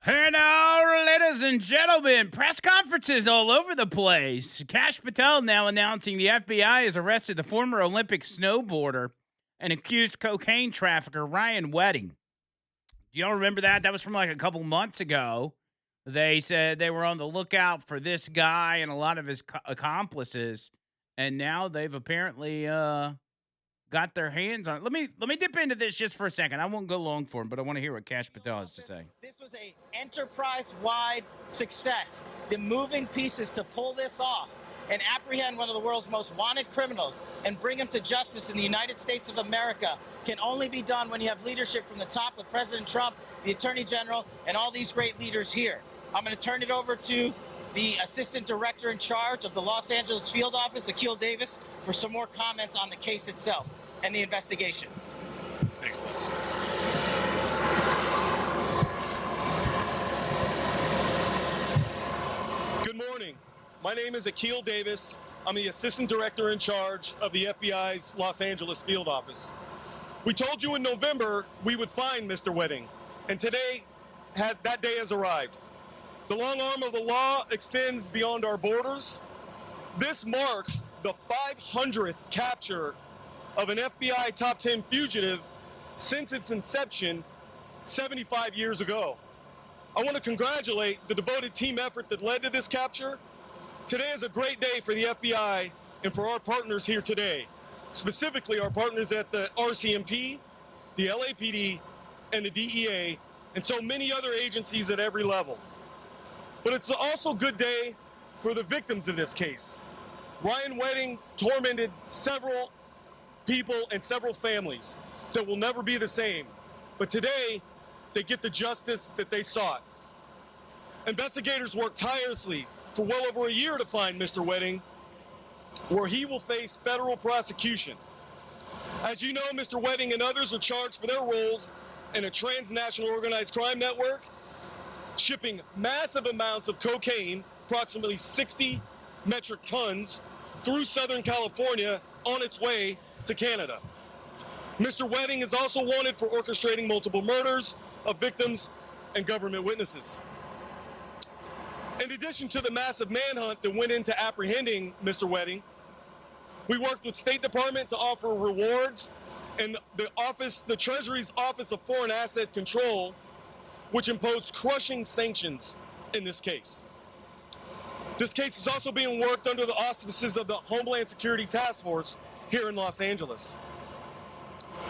Hey now, ladies and gentlemen, press conferences all over the place. Kash Patel now announcing the FBI has arrested the former Olympic snowboarder and accused cocaine trafficker Ryan Wedding. Do y'all remember that? That was from like a couple months ago. They said they were on the lookout for this guy and a lot of his accomplices, and now they've apparently got their hands on it. Let me dip into this just for a second. I won't go long for him, but I want to hear what Kash Patel has to say. This was a enterprise-wide success. The moving pieces to pull this off and apprehend one of the world's most wanted criminals and bring him to justice in the United States of America can only be done when you have leadership from the top with President Trump, the Attorney General, and all these great leaders here. I'm going to turn it over to the Assistant Director in charge of the Los Angeles Field Office, Akil Davis, for some more comments on the case itself and the investigation. Thanks, boss. Good morning. My name is Akil Davis. I'm the Assistant Director in charge of the FBI's Los Angeles Field Office. We told you in November we would find Mr. Wedding, and today that day has arrived. The long arm of the law extends beyond our borders. This marks the 500th capture of an FBI top 10 fugitive since its inception 75 years ago. I want to congratulate the devoted team effort that led to this capture. Today is a great day for the FBI and for our partners here today, specifically our partners at the RCMP, the LAPD, and the DEA, and so many other agencies at every level. But it's also a good day for the victims of this case. Ryan Wedding tormented several people and several families that will never be the same. But today, they get the justice that they sought. Investigators worked tirelessly for well over a year to find Mr. Wedding, where he will face federal prosecution. As you know, Mr. Wedding and others are charged for their roles in a transnational organized crime network, shipping massive amounts of cocaine, approximately 60 metric tons, through Southern California on its way to Canada. Mr. Wedding is also wanted for orchestrating multiple murders of victims and government witnesses. In addition to the massive manhunt that went into apprehending Mr. Wedding, we worked with State Department to offer rewards, and the Treasury's Office of Foreign Asset Control, which imposed crushing sanctions in this case. This case is also being worked under the auspices of the Homeland Security Task Force here in Los Angeles.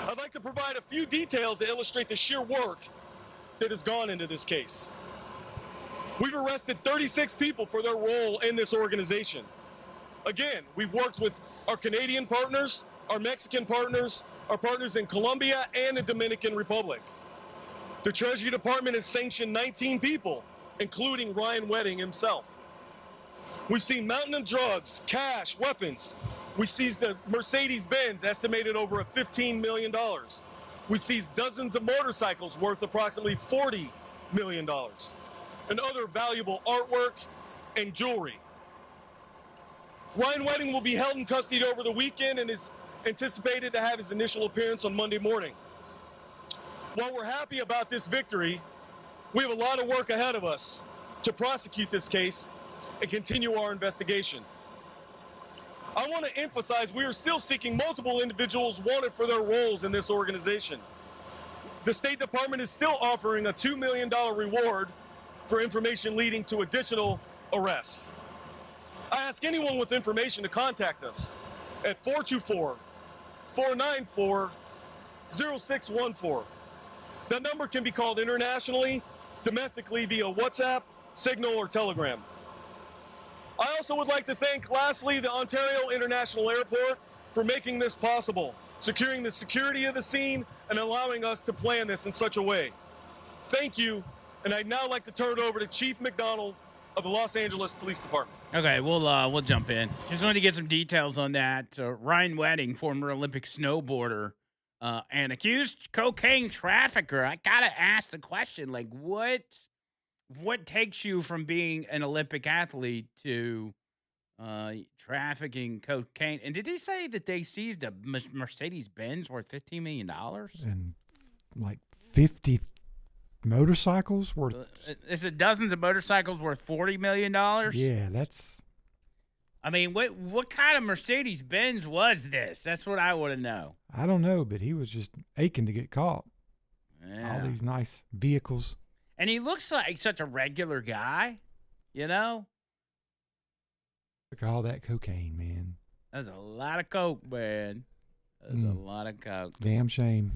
I'd like to provide a few details to illustrate the sheer work that has gone into this case. We've arrested 36 people for their role in this organization. Again, we've worked with our Canadian partners, our Mexican partners, our partners in Colombia and the Dominican Republic. The Treasury Department has sanctioned 19 people, including Ryan Wedding himself. We've seen mountain of drugs, cash, weapons. We seized the Mercedes-Benz, estimated over $15 million. We seized dozens of motorcycles worth approximately $40 million, and other valuable artwork and jewelry. Ryan Wedding will be held in custody over the weekend and is anticipated to have his initial appearance on Monday morning. While we're happy about this victory, we have a lot of work ahead of us to prosecute this case and continue our investigation. I want to emphasize we are still seeking multiple individuals wanted for their roles in this organization. The State Department is still offering a $2 million reward for information leading to additional arrests. I ask anyone with information to contact us at 424-494-0614. That number can be called internationally, domestically via WhatsApp, Signal, or Telegram. I also would like to thank, lastly, the Ontario International Airport for making this possible, securing the security of the scene and allowing us to plan this in such a way. Thank you, and I'd now like to turn it over to Chief McDonald of the Los Angeles Police Department. Okay, we'll jump in. Just wanted to get some details on that. Ryan Wedding, former Olympic snowboarder, and accused cocaine trafficker. I gotta ask the question, like, what takes you from being an Olympic athlete to trafficking cocaine? And did he say that they seized a Mercedes Benz worth $15 million? And like 50 motorcycles worth. Is it dozens of motorcycles worth $40 million? Yeah, that's. I mean, what kind of Mercedes Benz was this? That's what I want to know. I don't know, but he was just aching to get caught. Yeah. All these nice vehicles. And he looks like such a regular guy, you know? Look at all that cocaine, man. That's a lot of coke, man. That's a lot of coke. Damn shame.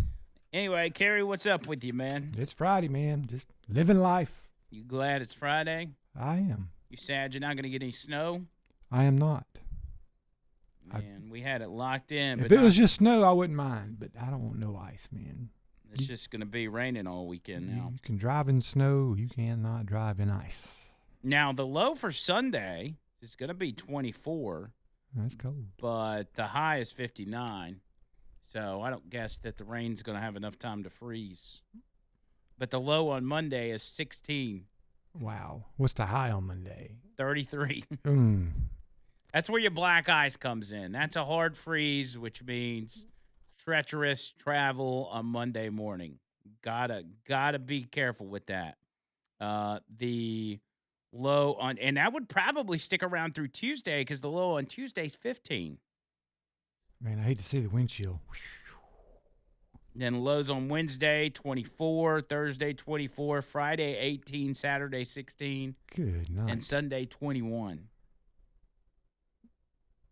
Anyway, Kerry, what's up with you, man? It's Friday, man. Just living life. You glad it's Friday? I am. You sad you're not going to get any snow? I am not. Man, we had it locked in. If it was just snow, I wouldn't mind, but I don't want no ice, man. It's just going to be raining all weekend now. You can drive in snow. You cannot drive in ice. Now, the low for Sunday is going to be 24. That's cold. But the high is 59. So I don't guess that the rain's going to have enough time to freeze. But the low on Monday is 16. Wow. What's the high on Monday? 33. That's where your black ice comes in. That's a hard freeze, which means treacherous travel on Monday morning. Gotta be careful with that. The low on, and that would probably stick around through Tuesday because the low on Tuesday is 15. Man, I hate to see the windshield. Then lows on Wednesday, 24, Thursday, 24, Friday, 18, Saturday, 16. Good night. And Sunday, 21.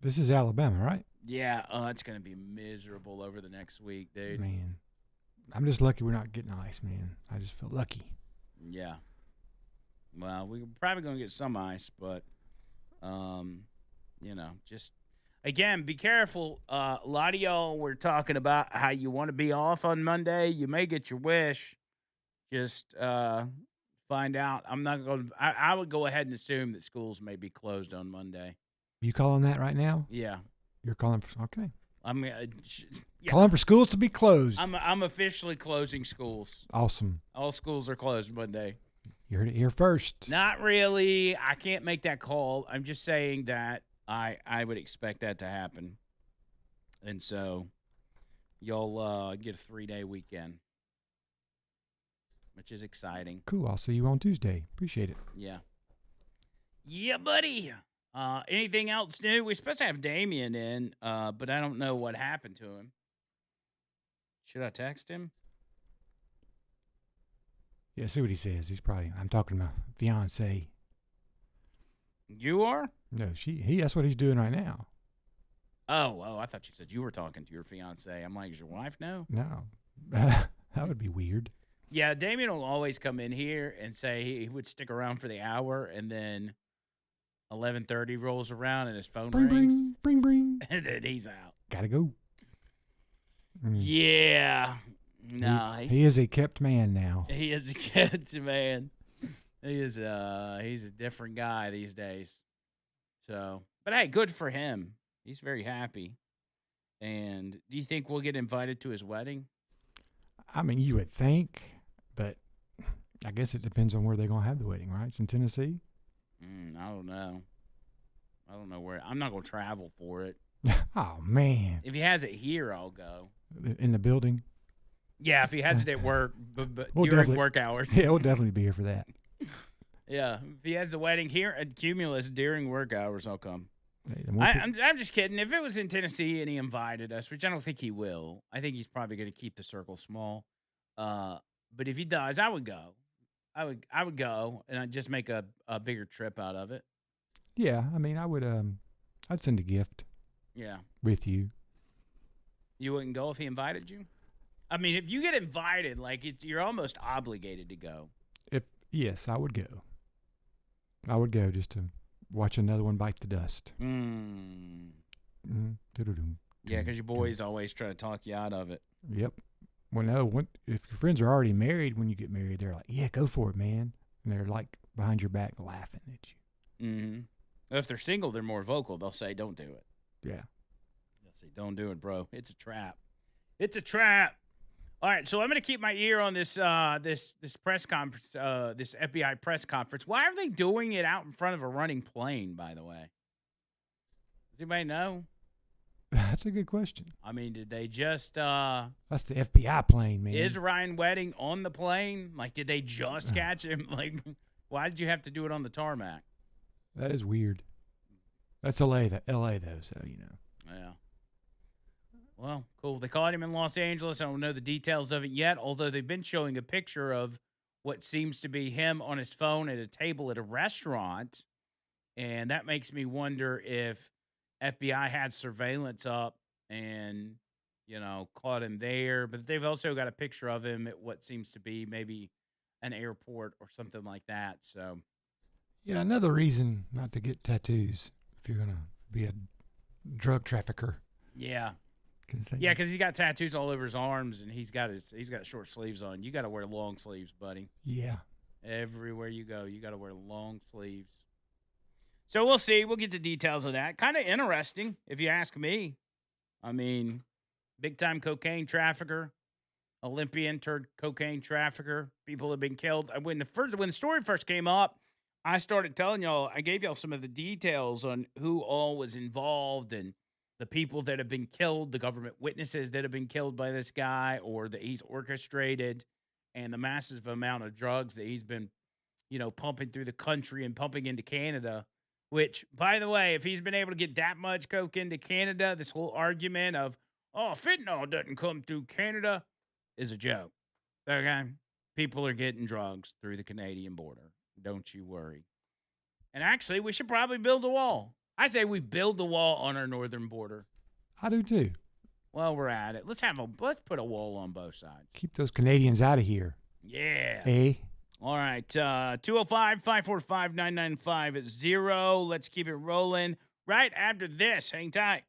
This is Alabama, right? Yeah, it's going to be miserable over the next week, dude. Man, I'm just lucky we're not getting ice, man. I just feel lucky. Yeah. Well, we're probably going to get some ice, but, just, again, be careful. A lot of y'all were talking about how you want to be off on Monday. You may get your wish. Just find out. I'm not going to, I would go ahead and assume that schools may be closed on Monday. You calling that right now? Yeah. You're calling for, okay. I'm calling for schools to be closed. I'm officially closing schools. Awesome. All schools are closed Monday. You heard it here first. Not really. I can't make that call. I'm just saying that I would expect that to happen. And so you'll get a 3-day weekend, which is exciting. Cool. I'll see you on Tuesday. Appreciate it. Yeah. Yeah, buddy. Anything else new? We're supposed to have Damien in, but I don't know what happened to him. Should I text him? Yeah, see what he says. I'm talking to my fiance. You are? No, that's what he's doing right now. Oh, I thought you said you were talking to your fiance. I'm like, is your wife now? No. That would be weird. Yeah, Damien will always come in here and say he would stick around for the hour, and then 11:30 rolls around and his phone rings. Bring. And then he's out. Gotta go. Yeah. No. He is a kept man now. He is a kept man. He's a different guy these days. So, but hey, good for him. He's very happy. And do you think we'll get invited to his wedding? I mean, you would think, but I guess it depends on where they're going to have the wedding, right? It's in Tennessee? I don't know. I don't know where. I'm not going to travel for it. Oh, man. If he has it here, I'll go. In the building? Yeah, if he has it at work, but We'll during work hours. Yeah, we'll definitely be here for that. Yeah, if he has the wedding here at Cumulus during work hours, I'll come. Hey, I'm just kidding. If it was in Tennessee and he invited us, which I don't think he will, I think he's probably going to keep the circle small. But if he does, I would go. I would go, and I'd just make a bigger trip out of it. Yeah, I mean, I'd send a gift. Yeah. With you. You wouldn't go if he invited you? I mean, if you get invited, you're almost obligated to go. Yes, I would go. I would go just to watch another one bite the dust. Yeah, because your boys always try to talk you out of it. Yep. Well, no, if your friends are already married, when you get married, they're like, yeah, go for it, man. And they're like behind your back laughing at you. Mm-hmm. If they're single, they're more vocal. They'll say, don't do it. Yeah. They'll say, don't do it, bro. It's a trap. It's a trap. All right, so I'm going to keep my ear on this this press conference, this FBI press conference. Why are they doing it out in front of a running plane, by the way? Does anybody know? That's a good question. I mean, did they just That's the FBI plane, man. is Ryan Wedding on the plane? Like, did they just catch him? Like, why did you have to do it on the tarmac? That is weird. That's LA, LA though, so you know. Yeah. Well, cool. They caught him in Los Angeles. I don't know the details of it yet, although they've been showing a picture of what seems to be him on his phone at a table at a restaurant. And that makes me wonder if FBI had surveillance up and, caught him there. But they've also got a picture of him at what seems to be maybe an airport or something like that. So, Yeah, another reason not to get tattoos if you're gonna be a drug trafficker. yeah. Yeah, because he's got tattoos all over his arms, and he's got short sleeves on. You got to wear long sleeves, buddy. Yeah. Everywhere you go, you got to wear long sleeves. So we'll see. We'll get the details of that. Kind of interesting, if you ask me. I mean, big-time cocaine trafficker, Olympian turned cocaine trafficker. People have been killed. When the story first came up, I started telling y'all, I gave y'all some of the details on who all was involved and the people that have been killed, the government witnesses that have been killed by this guy or that he's orchestrated, and the massive amount of drugs that he's been, pumping through the country and pumping into Canada. Which, by the way, if he's been able to get that much coke into Canada, this whole argument of, fentanyl doesn't come through Canada is a joke. Okay? People are getting drugs through the Canadian border. Don't you worry. And actually, we should probably build a wall. I say we build the wall on our northern border. I do too. Well, we're at it. Let's put a wall on both sides. Keep those Canadians out of here. Yeah. Eh? All right. 205-545-9950. Let's keep it rolling. Right after this. Hang tight.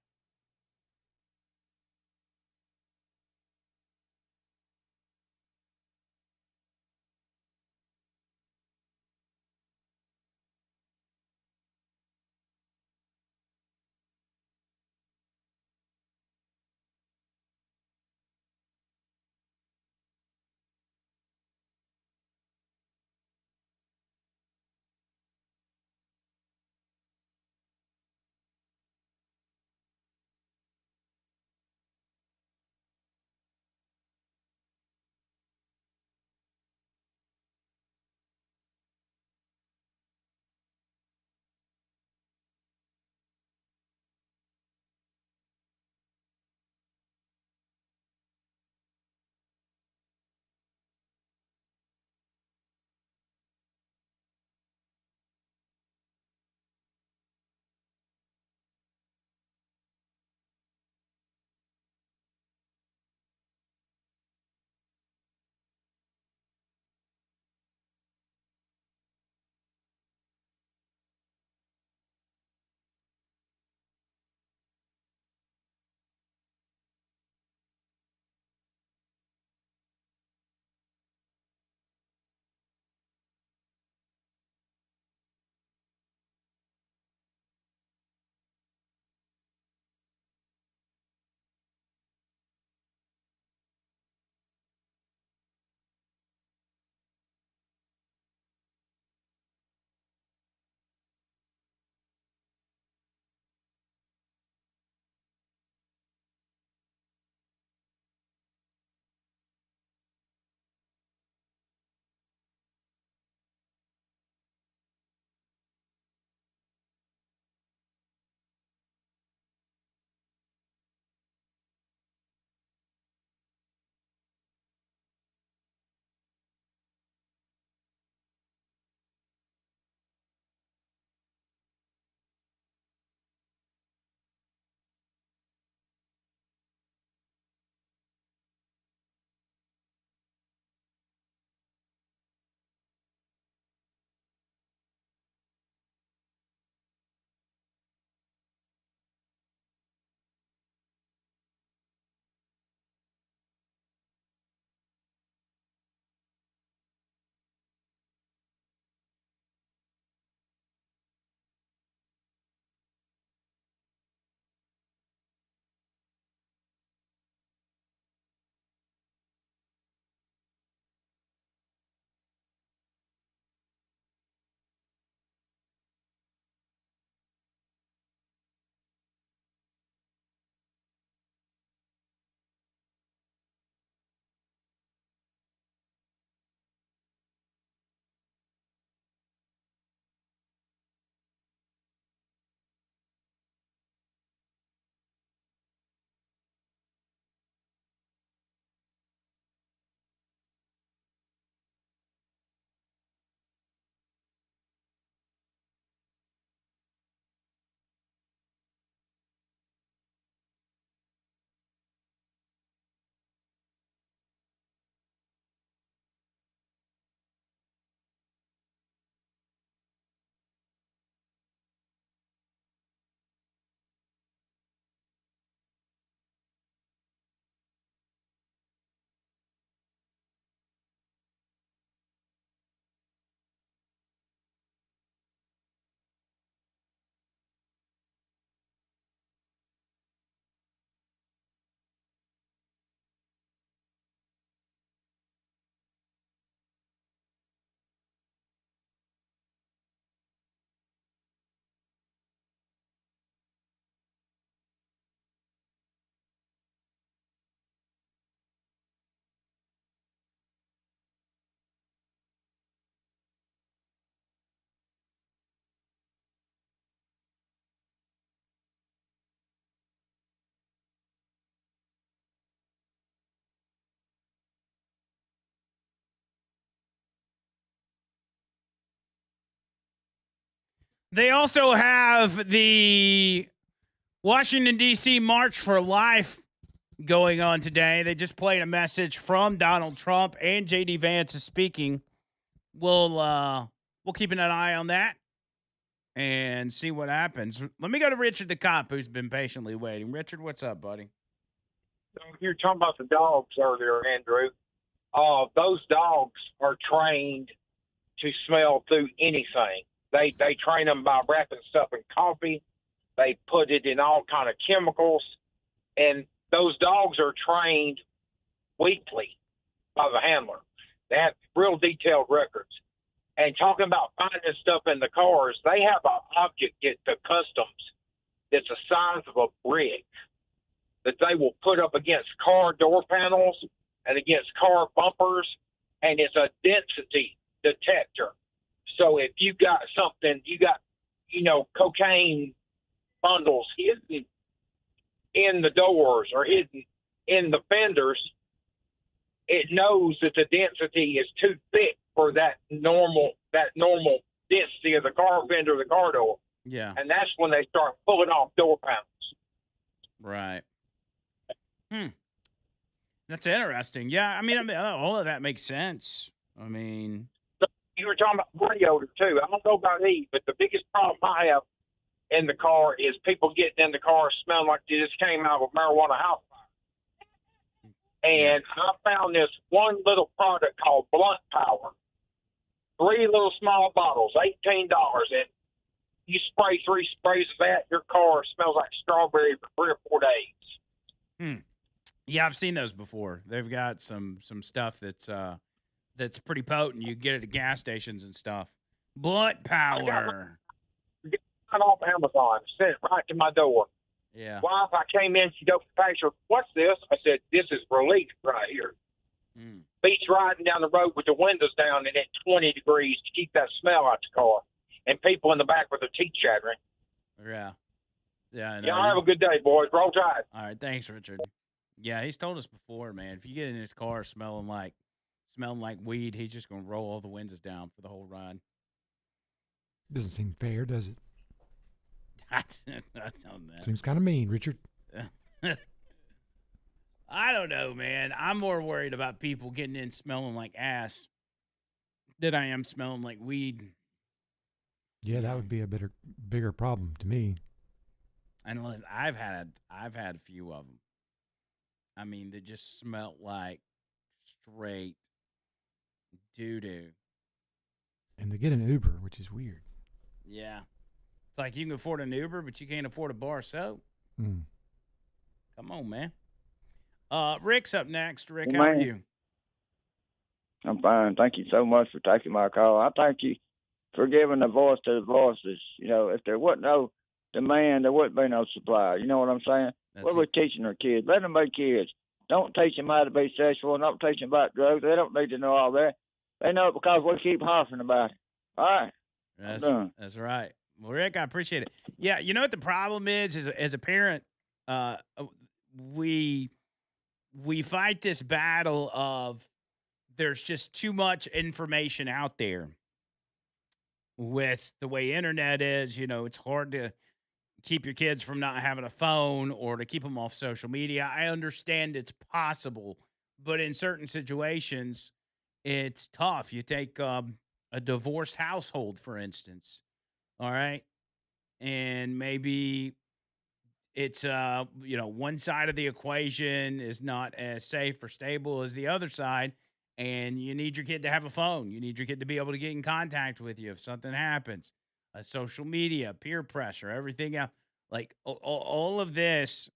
They also have the Washington, D.C. March for Life going on today. They just played a message from Donald Trump, and J.D. Vance is speaking. We'll keep an eye on that and see what happens. Let me go to Richard the cop, who's been patiently waiting. Richard, what's up, buddy? You were talking about the dogs earlier, Andrew. Those dogs are trained to smell through anything. They train them by wrapping stuff in coffee. They put it in all kind of chemicals, and those dogs are trained weekly by the handler. They have real detailed records. And talking about finding stuff in the cars, they have an object at the customs that's the size of a brick that they will put up against car door panels and against car bumpers, and it's a density detector. So if you got something, cocaine bundles hidden in the doors or hidden in the fenders, it knows that the density is too thick for that normal density of the car fender, the car door. Yeah. And that's when they start pulling off door panels. Right. That's interesting. Yeah, I mean, all of that makes sense. I mean, You were talking about body odor too. I don't know about these, but the biggest problem I have in the car is people getting in the car smelling like they just came out of a marijuana house fire. And I found this one little product called Blunt Power. 3 little small bottles, $18, and you spray 3 sprays of that, your car smells like strawberry for 3 or 4 days. Yeah, I've seen those before. They've got some stuff that's pretty potent. You get it at gas stations and stuff. Blunt Power. Get it off Amazon, sent it right to my door. Yeah. Wife, I came in, she goes, "Pastor, what's this?" I said, "This is relief right here." Beats riding down the road with the windows down and at 20 degrees to keep that smell out the car. And people in the back with their teeth chattering. Yeah. Yeah, I know. Y'all have a good day, boys. Roll Tide. All right, thanks, Richard. Yeah, he's told us before, man. If you get in his car smelling like weed, he's just gonna roll all the windows down for the whole ride. Doesn't seem fair, does it? That's not bad. Seems kind of mean, Richard. I don't know, man. I'm more worried about people getting in smelling like ass than I am smelling like weed. Yeah, that would be a bigger problem to me. And listen, I've had a few of them. I mean, they just smelt like straight doo-doo. And they get an Uber, which is weird. Yeah. It's like you can afford an Uber, but you can't afford a bar of soap. Come on, man. Rick's up next. Rick, how are you? I'm fine. Thank you so much for taking my call. I thank you for giving a voice to the voiceless. You know, if there wasn't no demand, there wouldn't be no supply. You know what I'm saying? What are we teaching our kids? Let them be kids. Don't teach them how to be sexual. Don't teach them about drugs. They don't need to know all that. They know it because we keep hollering about it. All right. That's right. Well, Rick, I appreciate it. Yeah, you know what the problem is as a parent, we fight this battle of there's just too much information out there. With the way internet is, it's hard to keep your kids from not having a phone or to keep them off social media. I understand it's possible, but in certain situations, it's tough. You take a divorced household, for instance, all right? And maybe it's, one side of the equation is not as safe or stable as the other side, and you need your kid to have a phone. You need your kid to be able to get in contact with you if something happens. Social media, peer pressure, everything else. Like all of this,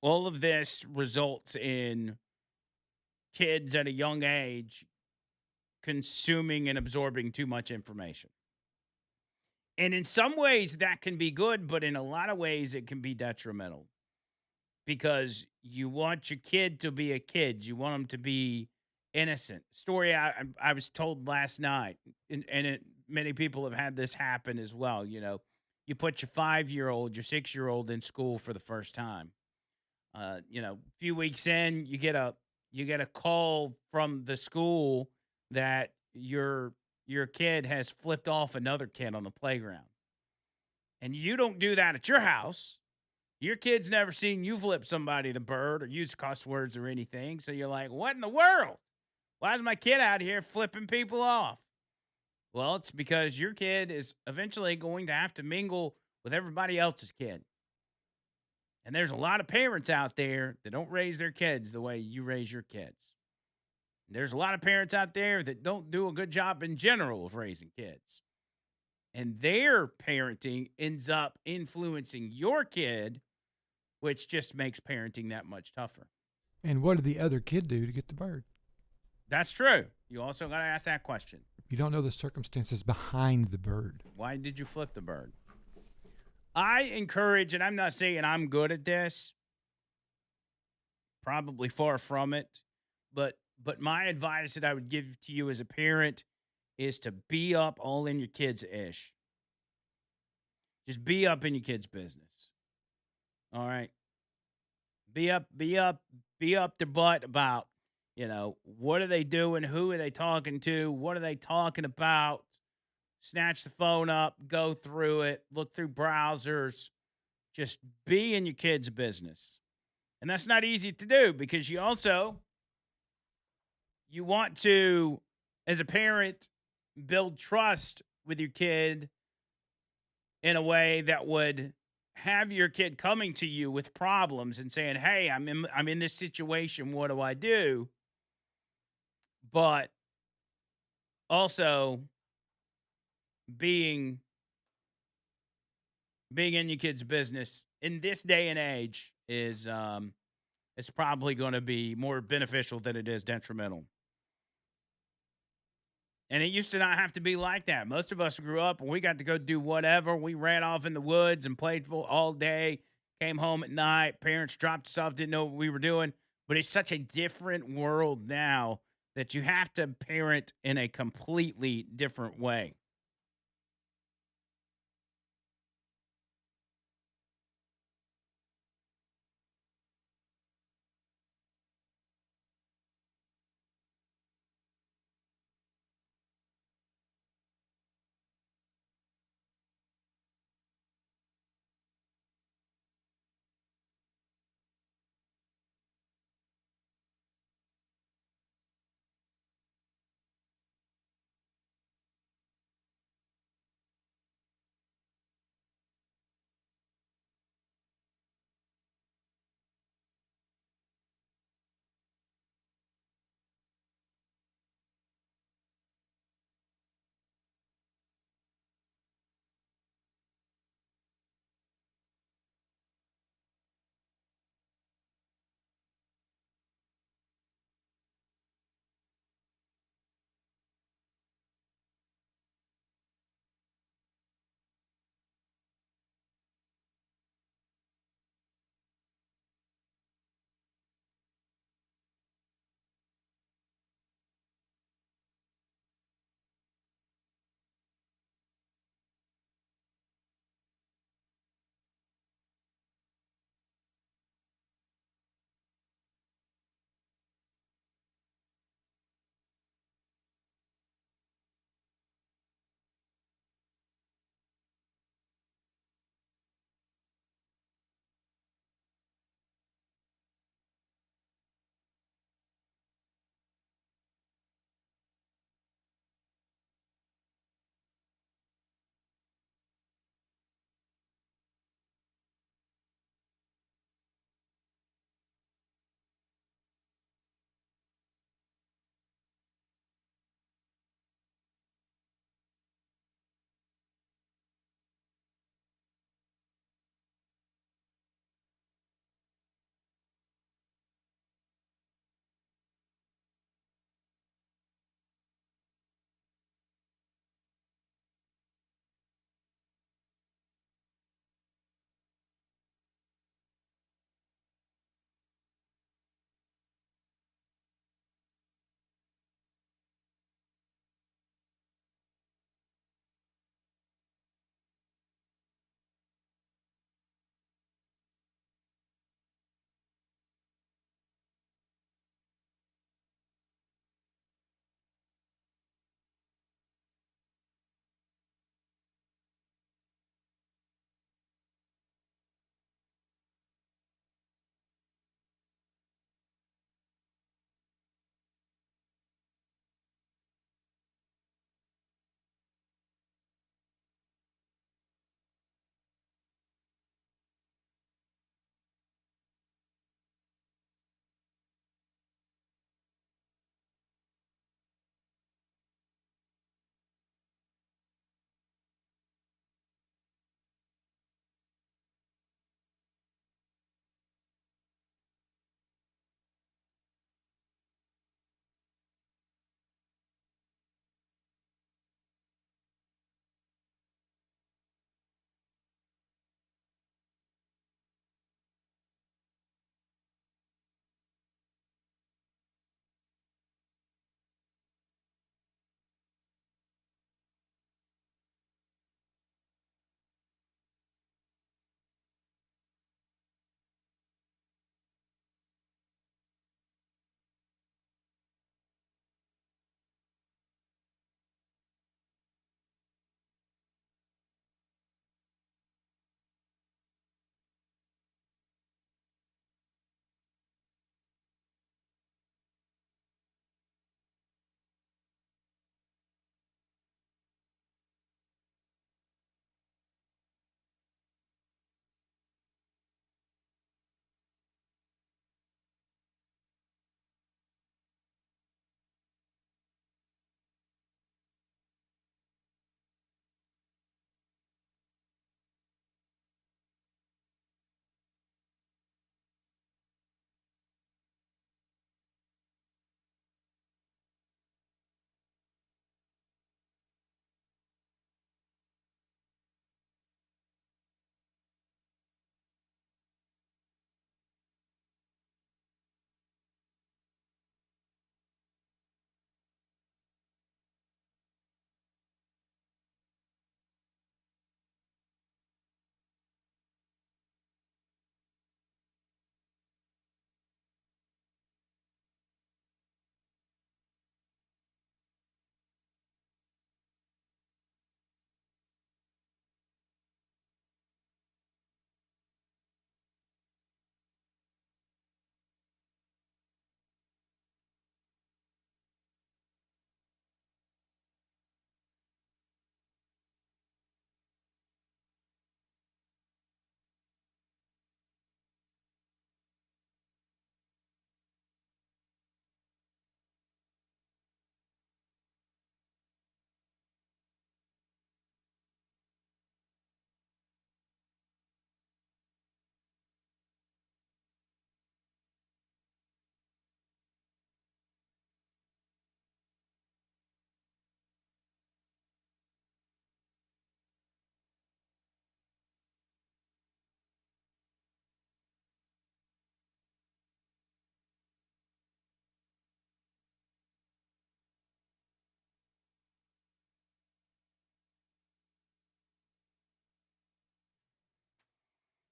all of this results in kids at a young age consuming and absorbing too much information. And in some ways that can be good, but in a lot of ways it can be detrimental. Because you want your kid to be a kid. You want them to be innocent. Story I was told last night, and many people have had this happen as well. You put your 5-year-old, your 6-year-old in school for the first time. A few weeks in, you get a call from the school that your your kid has flipped off another kid on the playground. And you don't do that at your house. Your kid's never seen you flip somebody the bird or use cuss words or anything. So you're like, what in the world? Why is my kid out here flipping people off? Well, it's because your kid is eventually going to have to mingle with everybody else's kid. And there's a lot of parents out there that don't raise their kids the way you raise your kids. There's a lot of parents out there that don't do a good job in general of raising kids. And their parenting ends up influencing your kid, which just makes parenting that much tougher. And what did the other kid do to get the bird? That's true. You also got to ask that question. You don't know the circumstances behind the bird. Why did you flip the bird? I encourage, and I'm not saying I'm good at this, probably far from it, but my advice that I would give to you as a parent is to be up all in your kids' ish. Just be up in your kids' business. All right. Be up their butt about, what are they doing? Who are they talking to? What are they talking about? Snatch the phone up, go through it, look through browsers. Just be in your kids' business. And that's not easy to do because you want to, as a parent, build trust with your kid in a way that would have your kid coming to you with problems and saying, hey, I'm in this situation. What do I do? But also being in your kid's business in this day and age is it's probably going to be more beneficial than it is detrimental. And it used to not have to be like that. Most of us grew up and we got to go do whatever. We ran off in the woods and played all day, came home at night. Parents dropped us off, didn't know what we were doing. But it's such a different world now that you have to parent in a completely different way.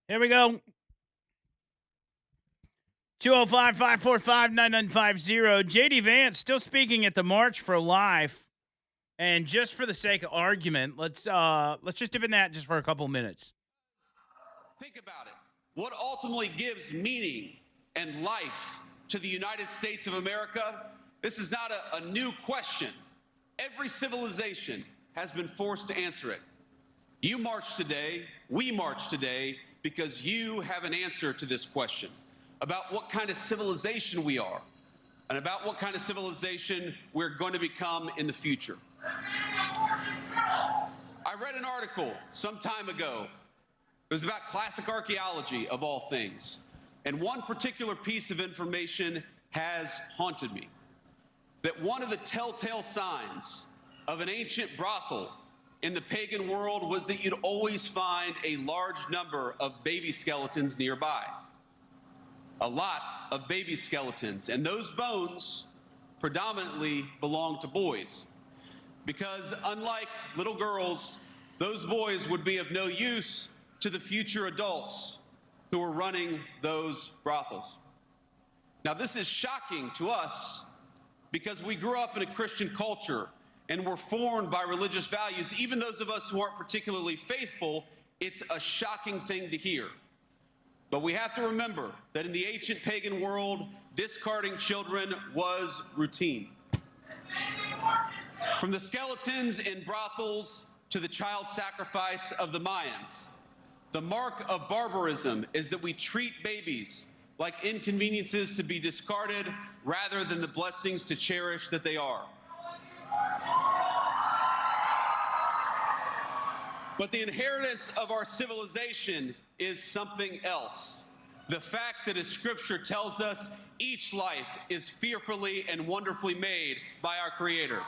Here we go. 205-545-9950. JD Vance still speaking at the March for Life. And just for the sake of argument, let's just dip in that just for a couple minutes. Think about it. What ultimately gives meaning and life to the United States of America? This is not a new question. Every civilization has been forced to answer it. You march today, we march today, because you have an answer to this question about what kind of civilization we are and about what kind of civilization we're going to become in the future. I read an article some time ago. It was about classic archaeology, of all things. And one particular piece of information has haunted me. That one of the telltale signs of an ancient brothel in the pagan world was that you'd always find a large number of baby skeletons nearby. A lot of baby skeletons. And those bones predominantly belong to boys. Because unlike little girls, those boys would be of no use to the future adults who are running those brothels. Now, this is shocking to us because we grew up in a Christian culture and were formed by religious values. Even those of us who aren't particularly faithful, it's a shocking thing to hear. But we have to remember that in the ancient pagan world, discarding children was routine. From the skeletons in brothels to the child sacrifice of the Mayans, the mark of barbarism is that we treat babies like inconveniences to be discarded rather than the blessings to cherish that they are. But the inheritance of our civilization is something else. The fact that, as Scripture tells us, each life is fearfully and wonderfully made by our Creator.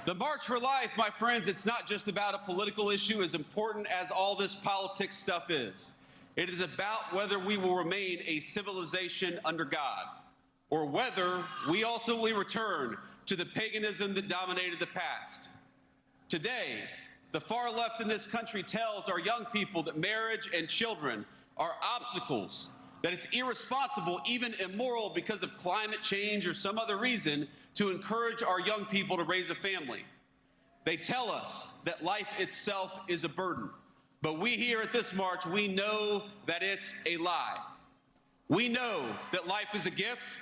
The March for Life, my friends, it's not just about a political issue as important as all this politics stuff is. It is about whether we will remain a civilization under God, or whether we ultimately return to the paganism that dominated the past. Today, the far left in this country tells our young people that marriage and children are obstacles, that it's irresponsible, even immoral because of climate change or some other reason, to encourage our young people to raise a family. They tell us that life itself is a burden. But we here at this march, we know that it's a lie. We know that life is a gift.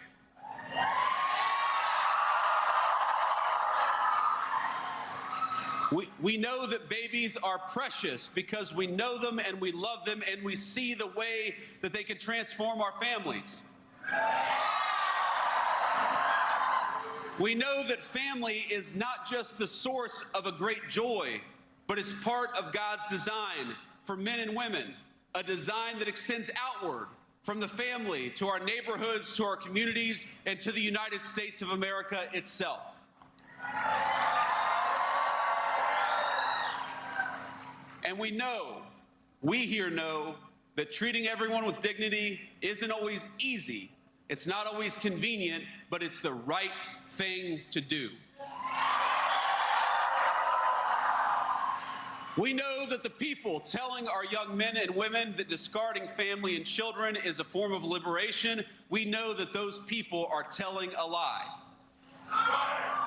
We know that babies are precious because we know them and we love them and we see the way that they can transform our families. We know that family is not just the source of a great joy, but it's part of God's design for men and women, a design that extends outward from the family to our neighborhoods, to our communities, and to the United States of America itself. And we here know that treating everyone with dignity isn't always easy. It's not always convenient, but it's the right thing to do. We know that the people telling our young men and women that discarding family and children is a form of liberation, we know that those people are telling a lie.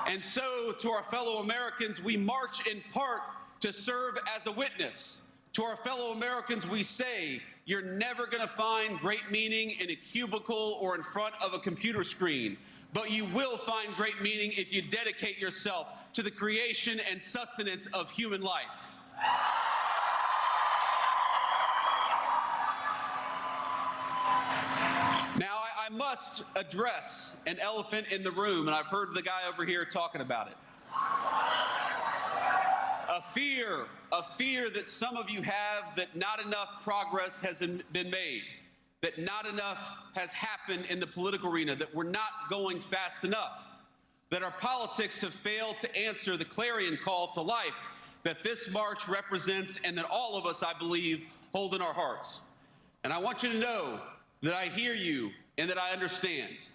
And so, to our fellow Americans, we march in part to serve as a witness. To our fellow Americans, we say, you're never going to find great meaning in a cubicle or in front of a computer screen, but you will find great meaning if you dedicate yourself to the creation and sustenance of human life. Now, I must address an elephant in the room, and I've heard the guy over here talking about it. A fear that some of you have that not enough progress has been made, that not enough has happened in the political arena, that we're not going fast enough, that our politics have failed to answer the clarion call to life that this march represents and that all of us, I believe, hold in our hearts. And I want you to know that I hear you and that I understand.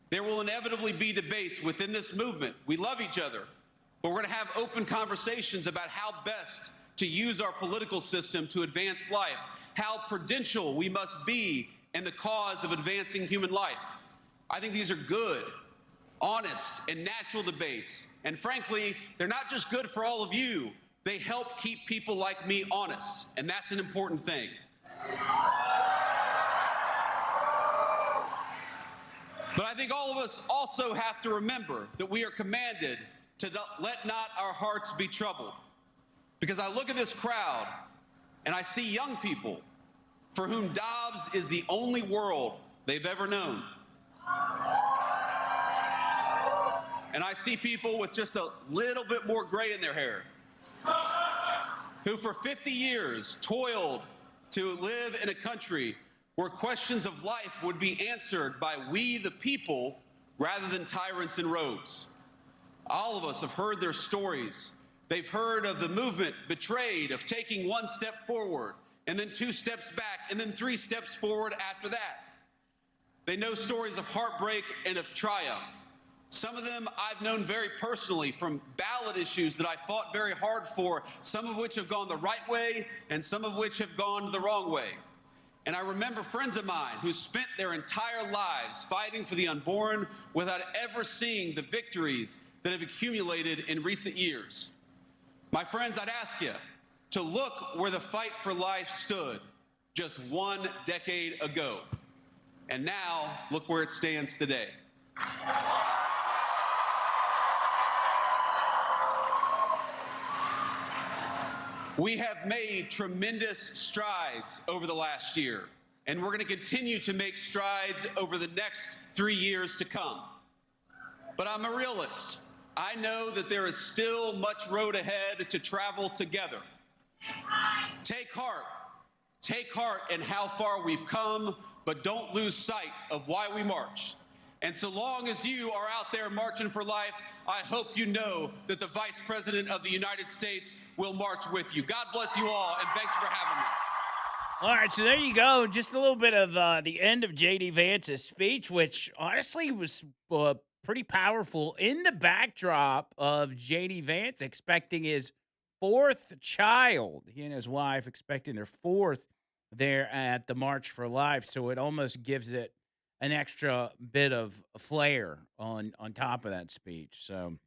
There will inevitably be debates within this movement. We love each other. But we're going to have open conversations about how best to use our political system to advance life, how prudential we must be in the cause of advancing human life. I think these are good, honest, and natural debates. And frankly, they're not just good for all of you, they help keep people like me honest, and that's an important thing. But I think all of us also have to remember that we are commanded to let not our hearts be troubled. Because I look at this crowd and I see young people for whom Dobbs is the only world they've ever known. And I see people with just a little bit more gray in their hair who for 50 years toiled to live in a country where questions of life would be answered by we the people rather than tyrants in robes. All of us have heard their stories. They've heard of the movement betrayed, of taking one step forward, and then 2 steps back, and then 3 steps forward after that. They know stories of heartbreak and of triumph. Some of them I've known very personally from ballot issues that I fought very hard for, some of which have gone the right way, and some of which have gone the wrong way. And I remember friends of mine who spent their entire lives fighting for the unborn without ever seeing the victories that have accumulated in recent years. My friends, I'd ask you to look where the fight for life stood just 1 decade ago. And now, look where it stands today. We have made tremendous strides over the last year, and we're going to continue to make strides over the next 3 years to come. But I'm a realist. I know that there is still much road ahead to travel together. Take heart. Take heart in how far we've come, but don't lose sight of why we marched. And so long as you are out there marching for life, I hope you know that the Vice President of the United States will march with you. God bless you all, and thanks for having me. All right, so there you go. Just a little bit of the end of J.D. Vance's speech, which honestly was pretty powerful in the backdrop of J.D. Vance expecting his 4th child. He and his wife expecting their 4th there at the March for Life. So it almost gives it an extra bit of flair on top of that speech. So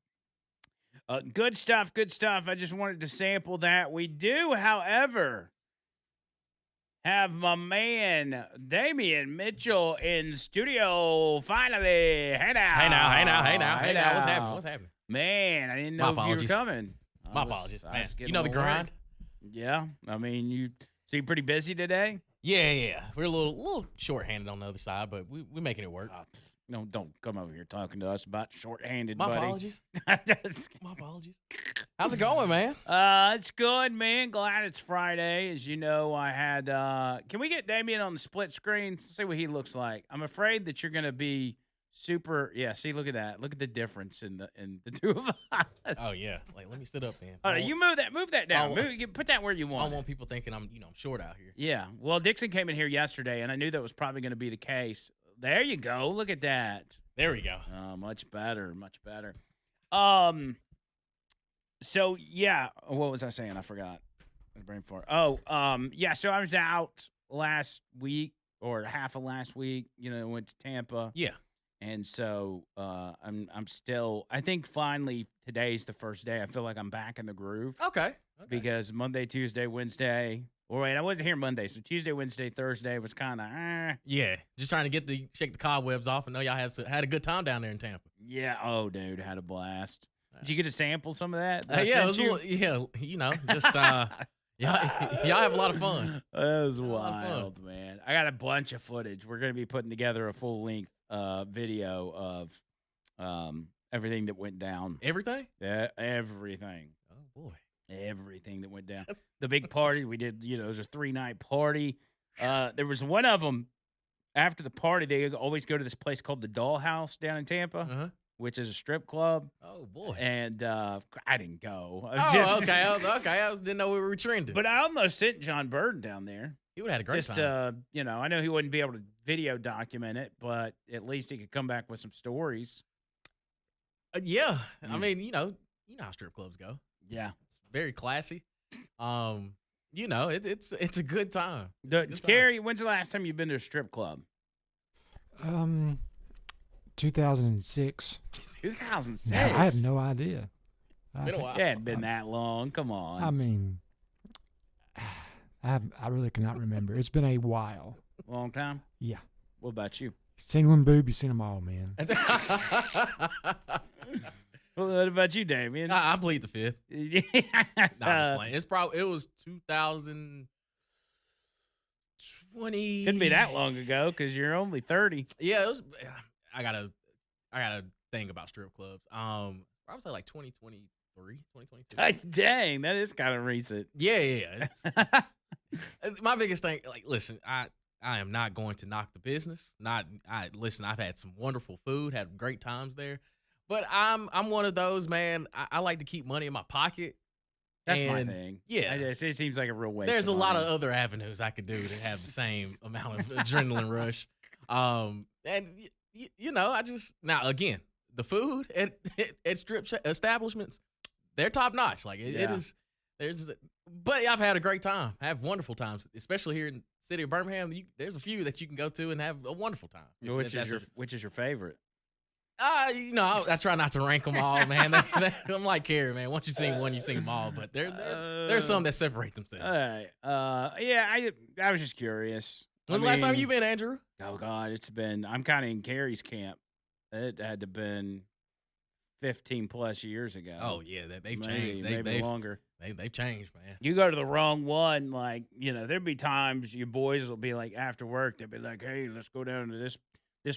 good stuff, good stuff. I just wanted to sample that. We do, however, have my man Damian Mitchell in studio finally. Hey now. What's happening? Man, I didn't know if you were coming. My apologies, man. You know the grind? Yeah. I mean, so you're pretty busy today? Yeah. We're a little short-handed on the other side, but we're making it work. No, don't come over here talking to us about short-handed, My buddy. apologies. My apologies. How's it going, man? It's good, man. Glad it's Friday. As you know, I had can we get Damian on the split screen? See what he looks like. I'm afraid that you're gonna be super see, look at that. Look at the difference in the two of us. Oh yeah. Like let me sit up then. Oh, you move that down. Put that where you I want. don't want people thinking I'm short out here. Yeah. Well, Dixon came in here yesterday, and I knew that was probably going to be the case. There you go. Look at that. There we go. Much better. So yeah, what was I saying? I forgot. My brain fart. Yeah. So I was out last week or half of last week. Went to Tampa. Yeah. And so I'm still. I think finally today's the first day. I feel like I'm back in the groove. Okay. Because Monday, Tuesday, Wednesday. Or wait, I wasn't here Monday, so Tuesday, Wednesday, Thursday was kind of. Yeah, just trying to shake the cobwebs off. I know y'all had a good time down there in Tampa. Yeah. Oh, dude, had a blast. Did you get to sample some of that? Yeah, it was just y'all have a lot of fun. That was wild, man. I got a bunch of footage. We're gonna be putting together a full length video of everything that went down. Everything? Yeah, everything. Oh boy. Everything that went down. The big party we did, it was a 3-night party. There was one of them after the party. They always go to this place called the Dollhouse down in Tampa, which is a strip club. Oh boy! And I didn't go. Okay. I didn't know we were trending. But I almost sent John Burden down there. He would have had a great time. I know he wouldn't be able to video document it, but at least he could come back with some stories. Yeah, I mean, you know how strip clubs go. Yeah. It's very classy. You know, it's a good time. Carrie, when's the last time you've been to a strip club? 2006. 2006. I have no idea. Been a while. It hadn't been that long. Come on. I mean, I really cannot remember. It's been a while. Long time? Yeah. What about you? Seen one boob, you seen them all, man. What about you, Damien? I plead the fifth. Yeah. No, I'm just playing. It was 2020. Couldn't be that long ago because you're only 30. Yeah, it was. I got a thing about strip clubs. I would say like 2023, 2022. Dang, that is kind of recent. Yeah. My biggest thing, like, listen, I am not going to knock the business. Listen, I've had some wonderful food, had great times there, but I'm one of those, man. I like to keep money in my pocket. That's my thing. Yeah, it seems like a real waste. There's a of lot money. of other avenues I could do to have the same amount of adrenaline rush. And you know, now again, the food at strip establishments, they're top notch. Like it is. But I've had a great time. I have wonderful times, especially here in the city of Birmingham. There's a few that you can go to and have a wonderful time. Which is your favorite? You know, I try not to rank them all, man. I'm like Carrie, man. Once you've seen one, you've seen them all. But there's some that separate themselves. All right. Yeah, I was just curious. When's the last time you been, Andrew? Oh God, I'm kind of in Carrie's camp. It had to have been 15 plus years ago. Oh yeah, they've changed. Maybe longer. They've changed, man. You go to the wrong one, like, you know, there'd be times your boys will be like after work, they'll be like, hey, let's go down to this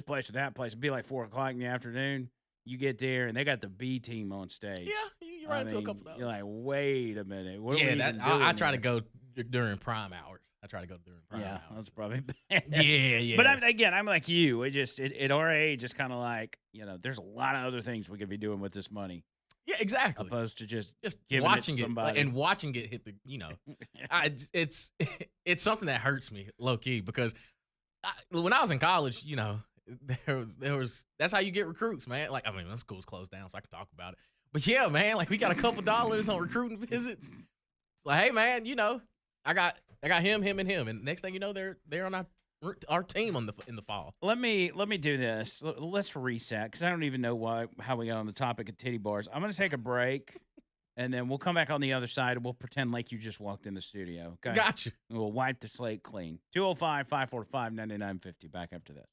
place or that place. It'd be like 4 o'clock in the afternoon. You get there and they got the B team on stage. Yeah, you run into a couple of those. You're like, wait a minute. What I try to go during prime hours. I try to go during prime hours. That's probably bad. Yeah. But I'm like you. At our age, it's kind of like, you know, there's a lot of other things we could be doing with this money. Yeah, exactly. Opposed to just giving watching it to somebody. and watching it hit the, you know, it's something that hurts me low key because when I was in college, you know, there was that's how you get recruits, man. Like, I mean, the school's closed down, so I can talk about it. But yeah, man, like we got a couple dollars on recruiting visits. It's like, hey, man, you know, I got him, and him, and next thing you know, they're on our team in the fall. Let me do this. Let's reset because I don't even know how we got on the topic of titty bars. I'm gonna take a break, and then we'll come back on the other side and we'll pretend like you just walked in the studio. Okay, Gotcha. And we'll wipe the slate clean. 205-545-9950. Back after this.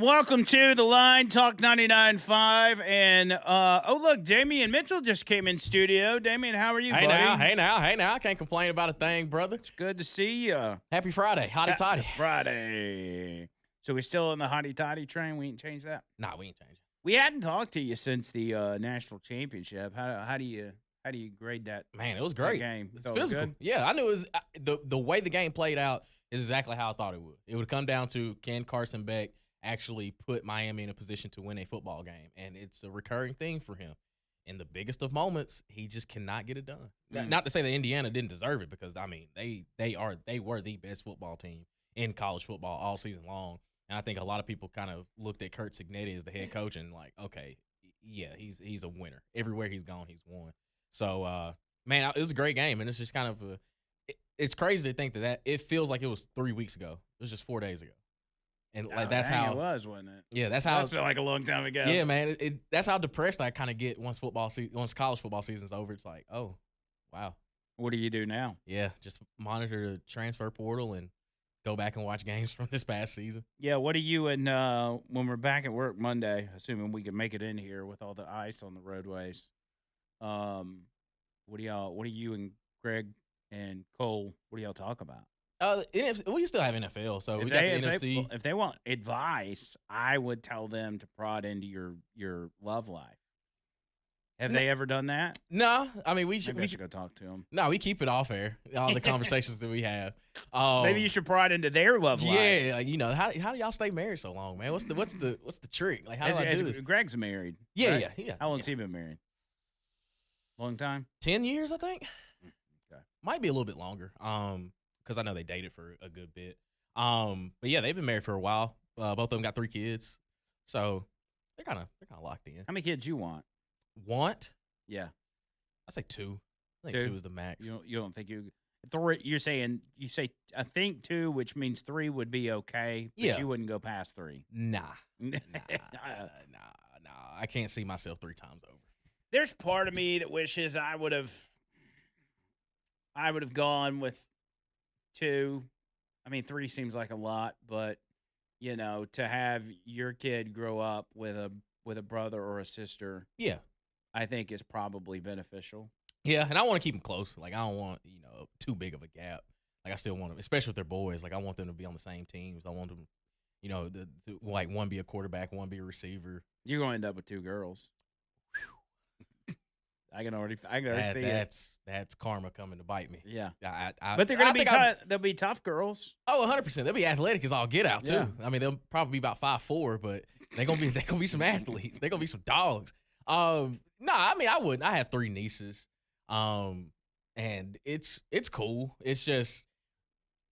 Welcome to The Line, Talk 99.5. And, look, Damian Mitchell just came in studio. Damian, how are you, Hey buddy? now. I can't complain about a thing, brother. It's good to see you. Happy Friday. Hotty toddy. Friday. So we're still on the hotty toddy train? We ain't changed that? Nah, we ain't changing. We hadn't talked to you since the national championship. How do you grade that? Man, it was that great. game? It's Thought it was physical. good? Yeah, I knew it was the way the game played out is exactly how I thought it would. It would come down to, can Carson Beck actually put Miami in a position to win a football game? And it's a recurring thing for him. In the biggest of moments, he just cannot get it done. Not to say that Indiana didn't deserve it, because I mean they were the best football team in college football all season long. And I think a lot of people kind of looked at Kurt Cignetti as the head coach and like, okay, yeah, he's a winner. Everywhere he's gone, he's won. So, man, it was a great game, and it's just kind of it's crazy to think that it feels like it was 3 weeks ago. It was just 4 days ago, and like that's dang, how it was, wasn't it? Yeah, that's how. That felt like a long time ago. Yeah, man, that's how depressed I kind of get once college football season's over. It's like, oh, wow. What do you do now? Yeah, just monitor the transfer portal and go back and watch games from this past season. Yeah, what are you and when we're back at work Monday, assuming we can make it in here with all the ice on the roadways? What do you and Greg and Cole, what do y'all talk about? We still have NFL, so If we they, got the NFC. if they want advice, I would tell them to prod into your love life. Have they ever done that? No, I mean we Maybe I should should go talk to them. No, we keep it off air. All the conversations that we have. Maybe you should prod into their love life. Yeah, like, how do y'all stay married so long, man? What's the trick? Like, how do I do this? Greg's married. Yeah, right? yeah. How long's he been married? Long time? 10 years, I think. Okay. Might be a little bit longer. Because I know they dated for a good bit. But yeah, they've been married for a while. Both of them got 3 kids, so they're kind of locked in. How many kids you want? Yeah, I say 2. I think 2? 2 is the max. You don't think you 3? You say I think 2, which means 3 would be okay. But Yeah. you wouldn't go past 3. Nah. I can't see myself 3 times over. There's part of me that wishes I would have gone with 2. I mean, 3 seems like a lot, but to have your kid grow up with a brother or a sister, Yeah. I think is probably beneficial. Yeah, and I want to keep them close. Like, I don't want, too big of a gap. Like, I still want them, especially if they're boys. Like, I want them to be on the same teams. I want them, like one be a quarterback, one be a receiver. You're going to end up with 2 girls. I can already see it. That's karma coming to bite me. Yeah. But they're going to be they'll be tough girls. Oh, 100%. They'll be athletic as all get out too. Yeah. I mean, they'll probably be about 5'4", but they're gonna be some athletes. They're gonna be some dogs. No, I mean, I wouldn't. I have 3 nieces. And it's cool. It's just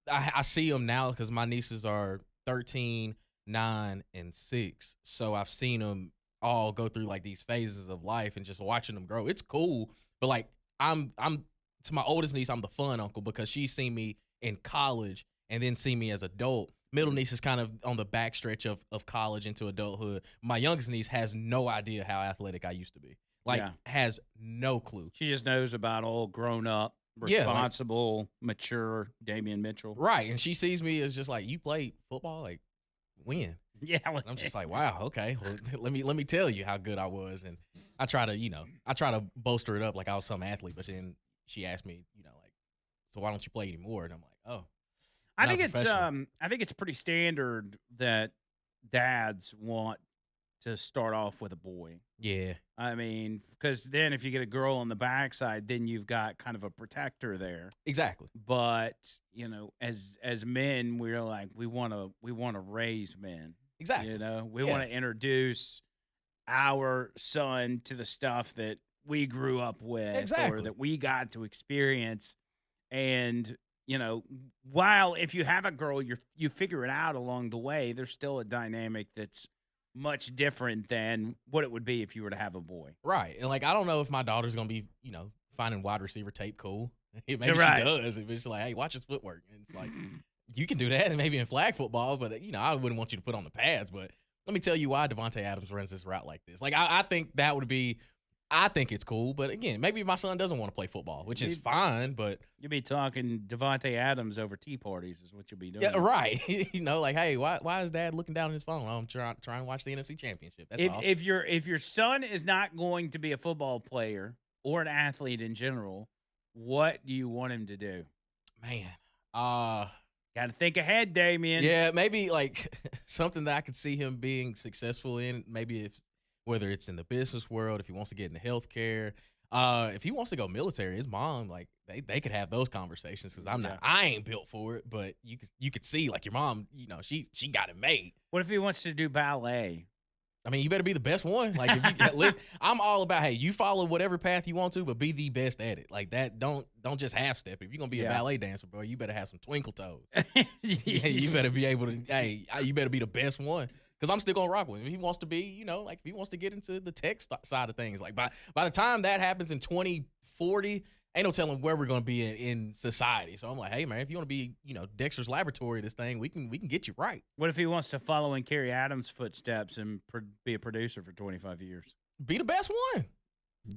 I see them now because my nieces are 13, 9, and 6. So I've seen them all go through like these phases of life and just watching them grow. It's cool, but like I'm to my oldest niece, I'm the fun uncle because she's seen me in college and then seen me as adult. Middle niece is kind of on the backstretch of college into adulthood. My youngest niece has no idea how athletic I used to be. Like, has no clue. She just knows about old grown up, responsible, mature Damian Mitchell. Right. And she sees me as just like, you played football? Like, when? Yeah. And I'm just like, wow, okay. Well, let me tell you how good I was. And I try to bolster it up like I was some athlete, but then she asked me, like, so why don't you play anymore? And I'm like, oh. I think it's pretty standard that dads want to start off with a boy. Yeah. I mean, because then if you get a girl on the backside, then you've got kind of a protector there. Exactly. But as men, we're like we want to raise men. Exactly. We want to introduce our son to the stuff that we grew up with, or that we got to experience, and. While if you have a girl, you figure it out along the way, there's still a dynamic that's much different than what it would be if you were to have a boy. Right. And like, I don't know if my daughter's going to be, finding wide receiver tape cool. Maybe she does. If it's like, hey, watch his footwork. And it's like, you can do that and maybe in flag football, but I wouldn't want you to put on the pads. But let me tell you why Devontae Adams runs this route like this. Like, I think that would be I think it's cool, but again, maybe my son doesn't want to play football, which is fine. But You'll be talking Devontae Adams over tea parties is what you'll be doing. yeah, right. Like, hey, why is Dad looking down at his phone? I'm trying to watch the NFC Championship. That's all. If your son is not going to be a football player or an athlete in general, what do you want him to do? Man, Got to think ahead, Damien. yeah, maybe like something that I could see him being successful in. Maybe whether it's in the business world, if he wants to get into healthcare, if he wants to go military, his mom, like they could have those conversations because I ain't built for it, but you could see like your mom, she got it made. What if he wants to do ballet? I mean, you better be the best one. Like, if you I'm all about, hey, you follow whatever path you want to, but be the best at it. Like that, don't just half step. If you're gonna be a ballet dancer, bro, you better have some twinkle toes. Yeah, you better be able to. Hey, you better be the best one. Because I'm still gonna rock with him. If he wants to be, like if he wants to get into the tech side of things, like by the time that happens in 2040, ain't no telling where we're gonna be in society. So I'm like, hey man, if you want to be, Dexter's Laboratory, this thing, we can get you right. What if he wants to follow in Kerry Adams' footsteps and be a producer for 25 years? Be the best one.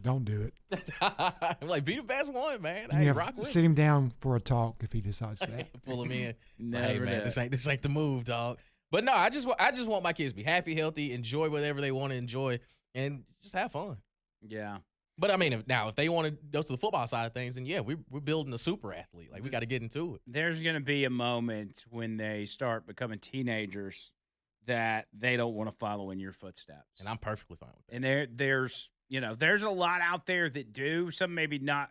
Don't do it. I'm like, be the best one, man. You Hey, have rock with sit him down for a talk if he decides that. Pull him in. Never Hey man, did. this ain't the move, dog. But no, I just want my kids to be happy, healthy, enjoy whatever they want to enjoy, and just have fun. Yeah. But I mean, if they want to go to the football side of things, then yeah, we're building a super athlete. Like we got to get into it. There's going to be a moment when they start becoming teenagers that they don't want to follow in your footsteps. And I'm perfectly fine with that. And there's a lot out there that do. Some maybe not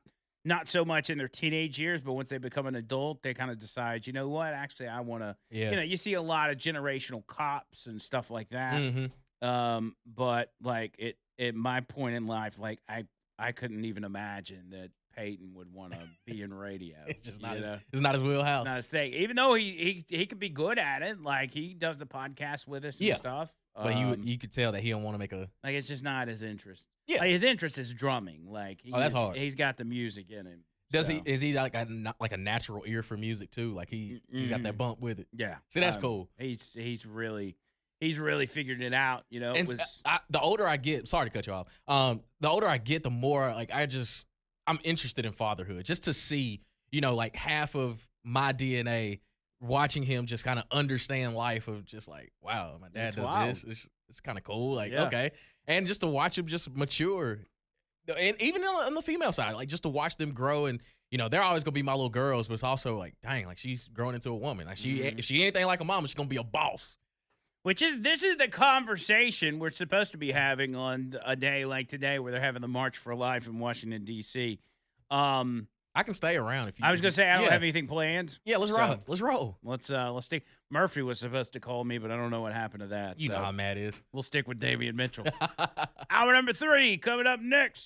so much in their teenage years, but once they become an adult, they kind of decide, you know what, actually I want to, you see a lot of generational cops and stuff like that. Mm-hmm. But like at my point in life, like I couldn't even imagine that Peyton would want to be in radio. It's just not it's not his wheelhouse. It's not his thing. Even though he could be good at it, like he does the podcast with us and stuff. But you could tell that he don't want to make a like it's just not his interest. Yeah, like his interest is drumming. Like that's hard. He's got the music in him. Does he? Is he like a natural ear for music too? Like he's got that bump with it. Yeah. See, that's cool. He's really figured it out. And the older I get, sorry to cut you off. The older I get, the more like I'm interested in fatherhood, just to see, like half of my DNA, watching him just kind of understand life of just like, wow, my dad does this. It's kind of cool. Like, okay. And just to watch him just mature. And even on the female side, like just to watch them grow and, they're always going to be my little girls, but it's also like, dang, like she's growing into a woman. Like if she anything like a mom, she's going to be a boss. This is the conversation we're supposed to be having on a day like today where they're having the March for Life in Washington, D.C. I can stay around if you. I was gonna say I don't have anything planned. Yeah, let's roll. Let's roll. Let's stick. Murphy was supposed to call me, but I don't know what happened to that. You know how Matt is. We'll stick with Damian Mitchell. Hour number 3 coming up next.